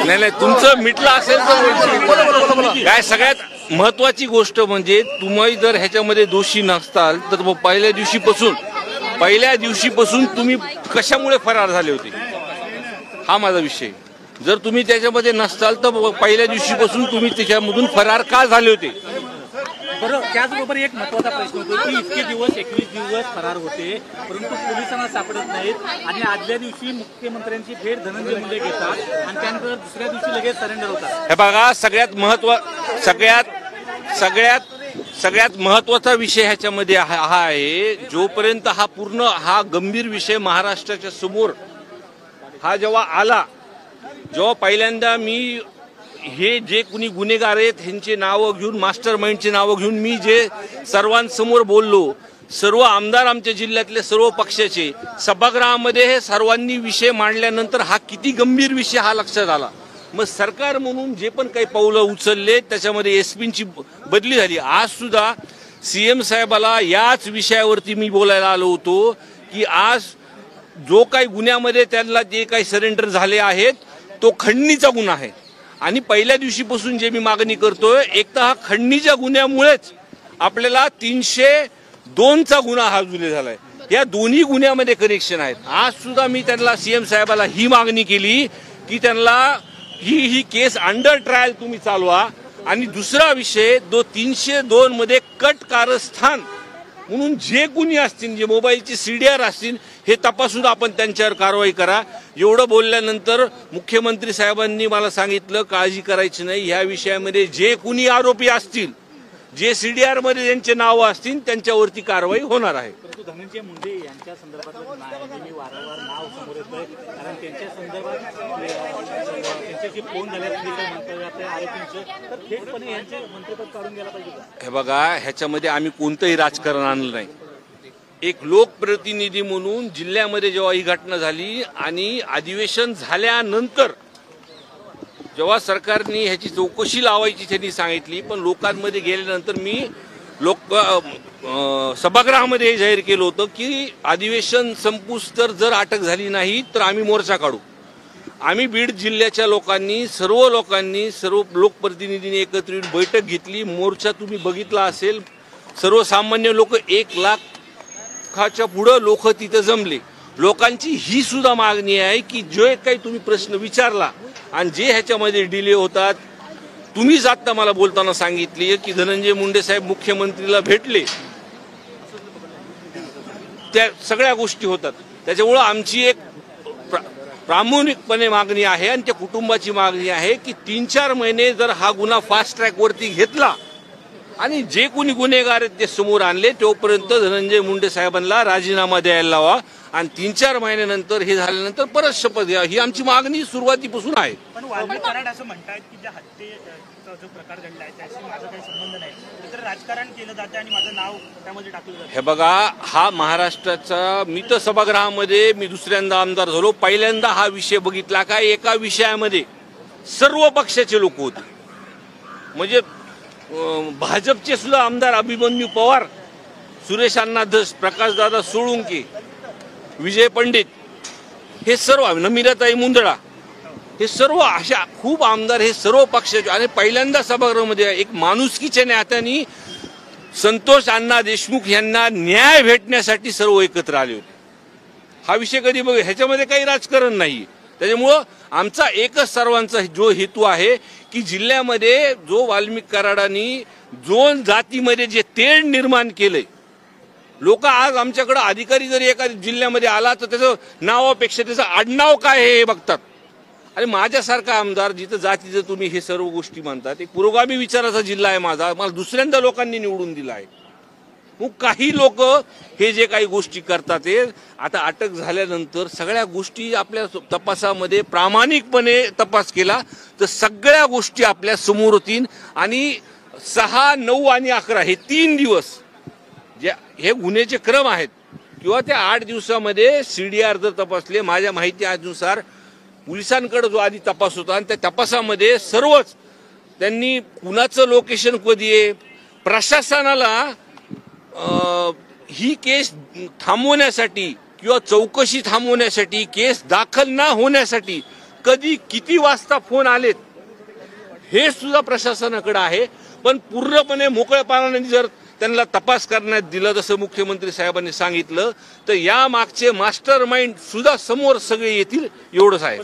नाही तुमचं मिटलं असेल तर काय. सगळ्यात महत्वाची गोष्ट म्हणजे तुम्ही जर ह्याच्यामध्ये दोषी नसताल तर पहिल्या दिवशीपासून तुम्ही कशामुळे फरार झाले होते हा माझा विषय. जर तुम्ही त्याच्यामध्ये नसताल तर पहिल्या दिवशीपासून तुम्ही त्याच्यामधून फरार का झाले होते. बरोबर. त्याचबरोबर एक महत्वाचा प्रश्न होतो की इतके दिवस 21 दिवस फरार होते परंतु पोलिसांना सापडत नाहीत आणि आदल्या दिवशी मुख्यमंत्र्यांची भेट धनंजय मुंडे घेतात आणि त्यानंतर दुसऱ्या दिवशी लगेच सरेंडर होतात. हे बघा सगळ्यात महत्वाचा विषय ह्याच्यामध्ये हा आहे. जोपर्यंत हा गंभीर विषय महाराष्ट्राच्या समोर जेव्हा पहिल्यांदा मी हे जे कुणी गुन्हेगार आहेत ह्यांचे नावं घेऊन मास्टर माइंडचे नावं घेऊन मी जे सर्वांसमोर बोललो, सर्व आमदार आमच्या जिल्ह्यातले सर्व पक्षाचे सभागृहामध्ये हे सर्वांनी विषय मांडल्यानंतर हा किती गंभीर विषय हा लक्षात आला. मग सरकार म्हणून जे पण काही पावलं उचलले त्याच्यामध्ये एसपींची बदली झाली. आज सुद्धा सीएम साहेबाला याच विषयावरती मी बोलायला आलो होतो की आज जो काही गुन्ह्यामध्ये त्यांना जे काही सरेंडर झाले आहेत तो खंडणीचा गुन्हा आहे आणि पहिल्या दिवशीपासून जे मी मागणी करतोय एक तर हा खंडणीच्या गुन्ह्यामुळेच आपल्याला 302चा गुन्हा हा जुले झालाय. या दोन्ही गुन्ह्यामध्ये कनेक्शन आहेत. आज सुद्धा मी त्यांना सीएम साहेबाला ही मागणी केली की त्यांना ही केस अंडर ट्रायल तुम्ही चालवा आणि दुसरा विषय 302 मध्ये कट कारस्थान म्हणून जे कुणी असतील जे मोबाईलचे सीडीआर असतील हे तपासून आपण त्यांच्यावर कारवाई करा. एवढं बोलल्यानंतर मुख्यमंत्री साहेबांनी मला सांगितलं काळजी करायची नाही, ह्या विषयामध्ये जे कुणी आरोपी असतील जे सीडीआर मध्ये ज्यांचे नाव असतील त्यांच्यावरती कारवाई होणार आहे. परंतु धनंजय मुंडे यांच्या संदर्भात वारंवार नाव समोर येतंय कारण त्यांच्या संदर्भात त्यांच्याशी फोन झाल्याचे मंतव्य आहे आरोपींचं तर थेटपणे यांचे मंत्रिपद काढून घ्यायला पाहिजे. हे बघा ह्याच्यामध्ये आम्ही कोणतंही राजकारण आणलं नाही. एक लोकप्रतिनिधी म्हणून जिल्ह्यामध्ये जेव्हा ही घटना झाली आणि अधिवेशन झाल्यानंतर जेव्हा सरकारने ह्याची चौकशी लावायची त्यांनी सांगितली पण लोकांमध्ये गेल्यानंतर मी सभागृहामध्ये हे जाहीर केलं होतं की अधिवेशन संपूस तर जर अटक झाली नाही तर आम्ही मोर्चा काढू. आम्ही बीड जिल्ह्याच्या सर्व लोकप्रतिनिधींनी एकत्रित बैठक घेतली. मोर्चा तुम्ही बघितला असेल. सर्वसामान्य लोक 1 लाखाच्या पुढे लोक तिथे जमले. लोकांची ही सुद्धा मागणी आहे की जे काही तुम्ही प्रश्न विचारला आणि जे ह्याच्यामध्ये डिले होतात तुम्हीच आता मला बोलताना सांगितली की धनंजय मुंडे साहेब मुख्यमंत्रीला भेटले त्या सगळ्या गोष्टी होतात. त्याच्यामुळं आमची एक प्रामाणिकपणे मागणी आहे आणि त्या कुटुंबाची मागणी आहे की 3-4 महिने जर हा गुन्हा फास्ट ट्रॅक वरती घेतला आणि जे कोणी गुन्हेगार आहेत ते समोर आणले तोपर्यंत धनंजय मुंडे साहेबांना राजीनामा द्यायला लावा आणि 3-4 महिन्यानंतर हे झाल्यानंतर परत शपथ घ्या. ही आमची मागणी सुरुवातीपासून आहे. पण वाल्मिक कराड असं म्हणतात की ज्या हत्येचा जो प्रकार घडलाय त्याशी माझा काही संबंध नाही तर राजकारण केलं जाते आणि माझं नाव त्यामध्ये टाकलं जातं. हे बघा हा महाराष्ट्राचा मी तर सभागृहामध्ये मी दुसऱ्यांदा आमदार झालो. पहिल्यांदा हा विषय बघितला का एका विषयामध्ये सर्व पक्षाचे लोक होते. म्हणजे भाजपचे सुद्धा आमदार अभिमन्यू पवार, सुरेश अण्णा धस, प्रकाशदादा सोळुंके, विजय पंडित हे सर्व, नमिराताई मुंदडा हे सर्व अशा खूप आमदार हे सर्व पक्षाचे आणि पहिल्यांदा सभागृहामध्ये एक माणुसकीच्या नात्याने संतोष अण्णा देशमुख यांना न्याय भेटण्यासाठी सर्व एकत्र आले होते. हा विषय कधी बघ ह्याच्यामध्ये काही राजकारण नाही. त्याच्यामुळं आमचा एकच सर्वांचा जो हेतू आहे की जिल्ह्यामध्ये जो वाल्मिक कराडांनी जो जातीमध्ये जे तेढ निर्माण केलंय लोक आज आमच्याकडे अधिकारी जरी एका जिल्ह्यामध्ये आला तर त्याचं नावापेक्षा त्याचं आडनाव काय हे बघतात. आणि माझ्यासारखा आमदार जिथं जातीचं तुम्ही हे सर्व गोष्टी मानतात एक पुरोगामी विचाराचा जिल्हा आहे माझा. मला दुसऱ्यांदा लोकांनी निवडून दिला आहे. मग काही लोक हे जे काही गोष्टी करतात ते आता अटक झाल्यानंतर सगळ्या गोष्टी आपल्या तपासामध्ये प्रामाणिकपणे तपास केला तर सगळ्या गोष्टी आपल्या समोर होतील. आणि 6, 9 आणि 11 हे 3 दिवस जे हे गुन्ह्याचे क्रम आहेत किंवा त्या 8 दिवसामध्ये सीडीआर जर तपासले माझ्या माहिती अनुसार पोलिसांकडे जो आधी तपास होता आणि त्या तपासामध्ये सर्वच त्यांनी कुणाचं लोकेशन कधी आहे प्रशासनाला ही केस थांबवण्यासाठी किंवा चौकशी थांबवण्यासाठी, केस दाखल न होण्यासाठी कधी किती वाजता फोन आलेत हे सुद्धा प्रशासनाकडे आहे. पण पूर्णपणे मोकळेपणाने जर त्यांना तपास करण्यात दिलं, जसं मुख्यमंत्री साहेबांनी सांगितलं, तर या मागचे मास्टर माइंड सुद्धा समोर सगळे येतील, एवढंच आहे.